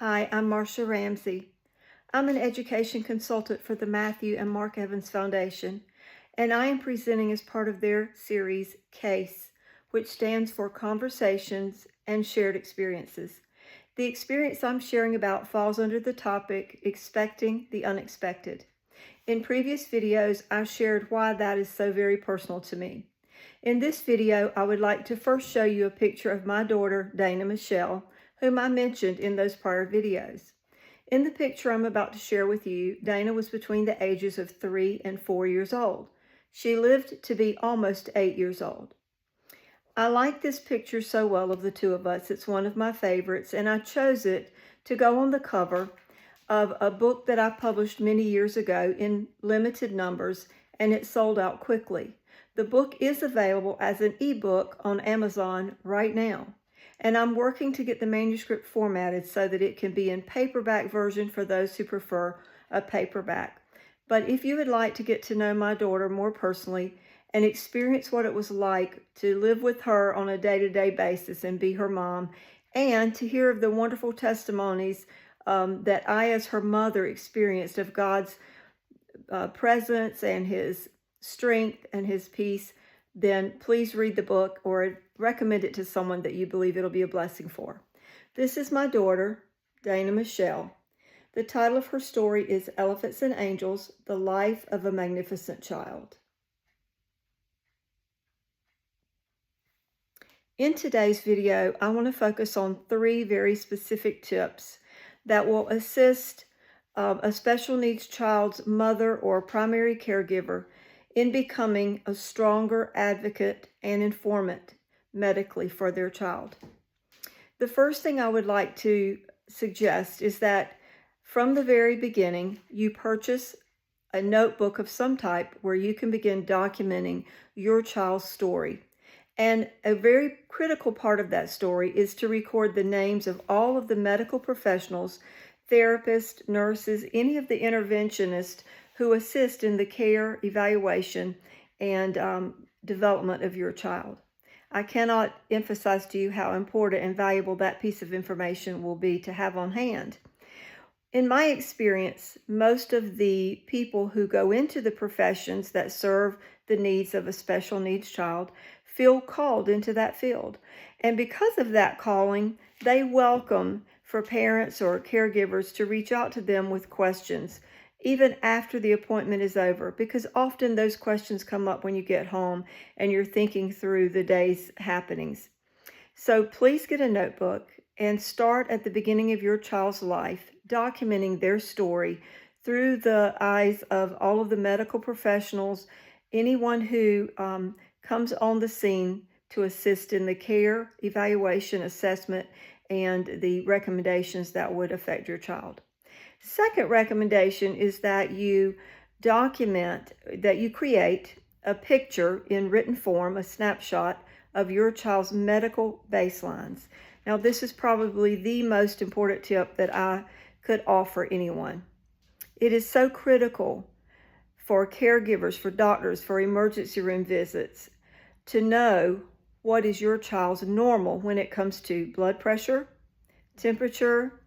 Hi, I'm Marcia Ramsey. I'm an education consultant for the Matthew and Mark Evans Foundation, and I am presenting as part of their series, CASE, which stands for Conversations and Shared Experiences. The experience I'm sharing about falls under the topic, Expecting the Unexpected. In previous videos, I've shared why that is so very personal to me. In this video, I would like to first show you a picture of my daughter, Dana Michelle, whom I mentioned in those prior videos. In the picture I'm about to share with you, Dana was between the ages of 3 and 4 years old. She lived to be almost 8 years old. I like this picture so well of the two of us. It's one of my favorites, and I chose it to go on the cover of a book that I published many years ago in limited numbers, and it sold out quickly. The book is available as an ebook on Amazon right now, and I'm working to get the manuscript formatted so that it can be in paperback version for those who prefer a paperback. But if you would like to get to know my daughter more personally and experience what it was like to live with her on a day-to-day basis and be her mom, and to hear of the wonderful testimonies that I, as her mother, experienced of God's presence and His strength and His peace, then please read the book or recommend it to someone that you believe it'll be a blessing for. This is my daughter, Dana Michelle. The title of her story is Elephants and Angels, The Life of a Magnificent Child. In today's video, I want to focus on 3 very specific tips that will assist a special needs child's mother or primary caregiver in becoming a stronger advocate and informant medically for their child. The first thing I would like to suggest is that from the very beginning, you purchase a notebook of some type where you can begin documenting your child's story. And a very critical part of that story is to record the names of all of the medical professionals, therapists, nurses, any of the interventionists who assist in the care, evaluation, and development of your child. I cannot emphasize to you how important and valuable that piece of information will be to have on hand. In my experience, most of the people who go into the professions that serve the needs of a special needs child feel called into that field. And because of that calling, they welcome for parents or caregivers to reach out to them with questions, even after the appointment is over, because often those questions come up when you get home and you're thinking through the day's happenings. So please get a notebook and start at the beginning of your child's life, documenting their story through the eyes of all of the medical professionals, anyone who comes on the scene to assist in the care, evaluation, assessment, and the recommendations that would affect your child. Second recommendation is that you document, that you create a picture in written form, a snapshot of your child's medical baselines. Now, this is probably the most important tip that I could offer anyone. It is so critical for caregivers, for doctors, for emergency room visits, to know what is your child's normal when it comes to blood pressure, temperature,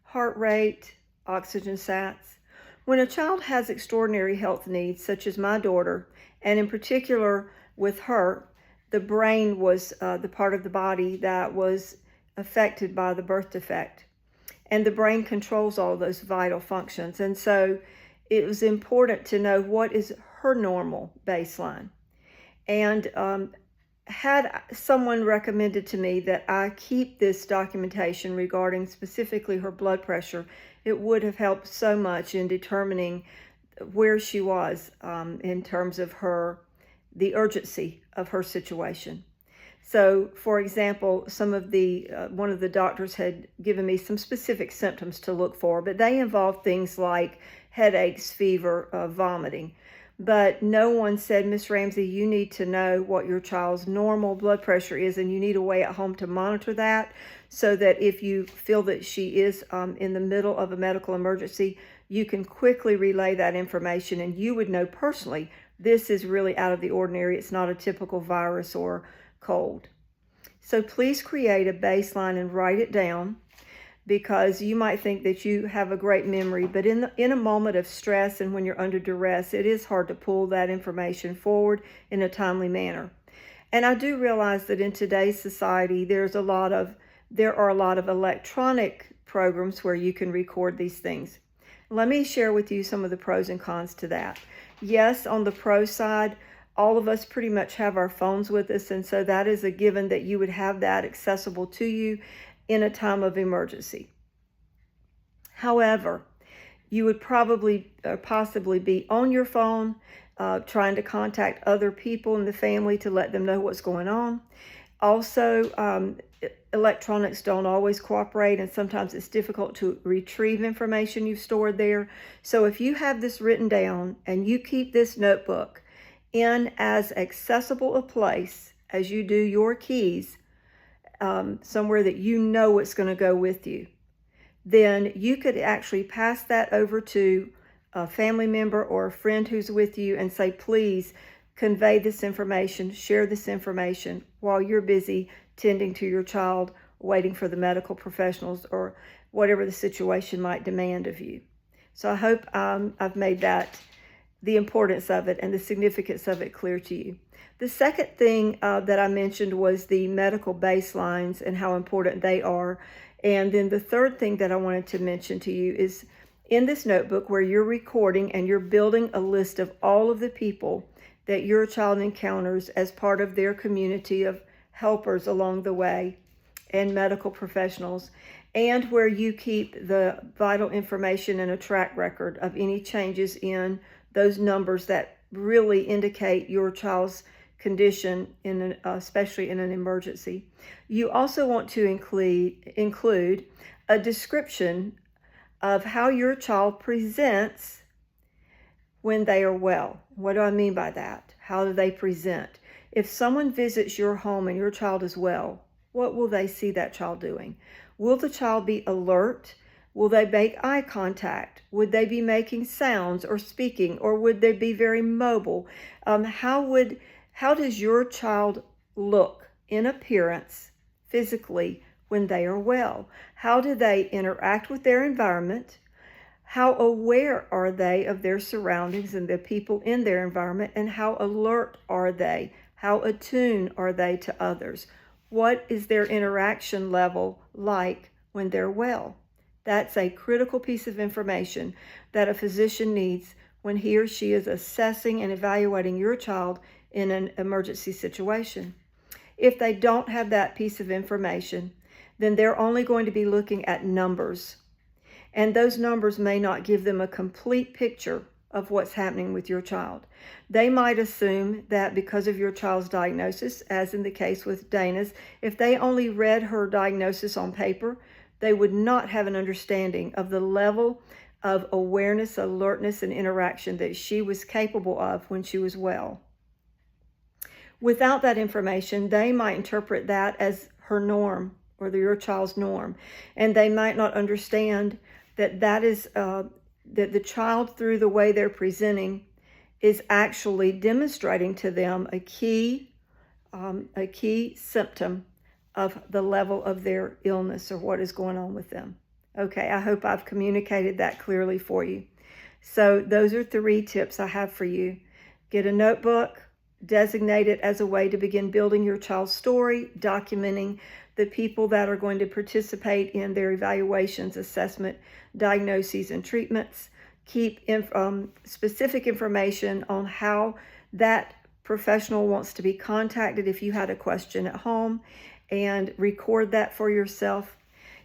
heart rate, oxygen sats. When a child has extraordinary health needs, such as my daughter, and in particular with her, the brain was the part of the body that was affected by the birth defect. And the brain controls all those vital functions. And so it was important to know what is her normal baseline. And had someone recommended to me that I keep this documentation regarding specifically her blood pressure, it would have helped so much in determining where she was in terms of the urgency of her situation. So, for example, one of the doctors had given me some specific symptoms to look for, but they involved things like headaches, fever, vomiting. But no one said, Miss Ramsey, you need to know what your child's normal blood pressure is, and you need a way at home to monitor that so that if you feel that she is in the middle of a medical emergency, you can quickly relay that information and you would know personally, this is really out of the ordinary. It's not a typical virus or cold. So please create a baseline and write it down. because you might think that you have a great memory, but in a moment of stress and when you're under duress, it is hard to pull that information forward in a timely manner. And I do realize that in today's society, there are a lot of electronic programs where you can record these things. Let me share with you some of the pros and cons to that. Yes, on the pro side, all of us pretty much have our phones with us, and so that is a given that you would have that accessible to you in a time of emergency. However, you would probably possibly be on your phone trying to contact other people in the family to let them know what's going on. Also, electronics don't always cooperate, and sometimes it's difficult to retrieve information you've stored there. So if you have this written down and you keep this notebook in as accessible a place as you do your keys, somewhere that you know it's going to go with you, then you could actually pass that over to a family member or a friend who's with you and say, please convey this information, share this information while you're busy tending to your child, waiting for the medical professionals or whatever the situation might demand of you. So I hope I've made the importance of it and the significance of it clear to you. The second thing that I mentioned was the medical baselines and how important they are. And then the third thing that I wanted to mention to you is in this notebook where you're recording and you're building a list of all of the people that your child encounters as part of their community of helpers along the way and medical professionals, and where you keep the vital information and a track record of any changes in those numbers that really indicate your child's condition, especially in an emergency. You also want to include a description of how your child presents when they are well. What do I mean by that? How do they present? If someone visits your home and your child is well, what will they see that child doing? Will the child be alert? Will they make eye contact? Would they be making sounds or speaking, or would they be very mobile? How does your child look in appearance physically when they are well? How do they interact with their environment? How aware are they of their surroundings and the people in their environment? And how alert are they? How attuned are they to others? What is their interaction level like when they're well? That's a critical piece of information that a physician needs when he or she is assessing and evaluating your child in an emergency situation. If they don't have that piece of information, then they're only going to be looking at numbers. And those numbers may not give them a complete picture of what's happening with your child. They might assume that because of your child's diagnosis, as in the case with Dana's, if they only read her diagnosis on paper, they would not have an understanding of the level of awareness, alertness, and interaction that she was capable of when she was well. Without that information, they might interpret that as her norm or your child's norm, and they might not understand that is that the child, through the way they're presenting, is actually demonstrating to them a key symptom of the level of their illness or what is going on with them. Okay, I hope I've communicated that clearly for you. So those are 3 tips I have for you. Get a notebook, designate it as a way to begin building your child's story, documenting the people that are going to participate in their evaluations, assessment, diagnoses, and treatments. Keep specific information on how that professional wants to be contacted if you had a question at home, and record that for yourself.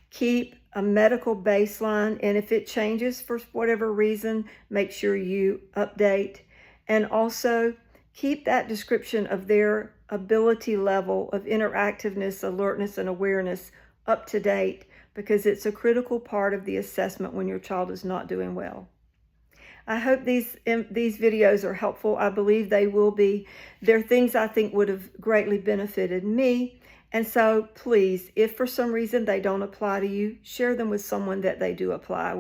Keep a medical baseline, and if it changes for whatever reason, make sure you update. And also keep that description of their ability level of interactiveness, alertness, and awareness up to date, because it's a critical part of the assessment when your child is not doing well. I hope these videos are helpful. I believe they will be. They're things I think would have greatly benefited me. And so please, if for some reason they don't apply to you, share them with someone that they do apply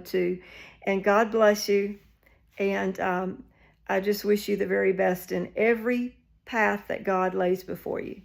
to. And God bless you. And I just wish you the very best in every path that God lays before you.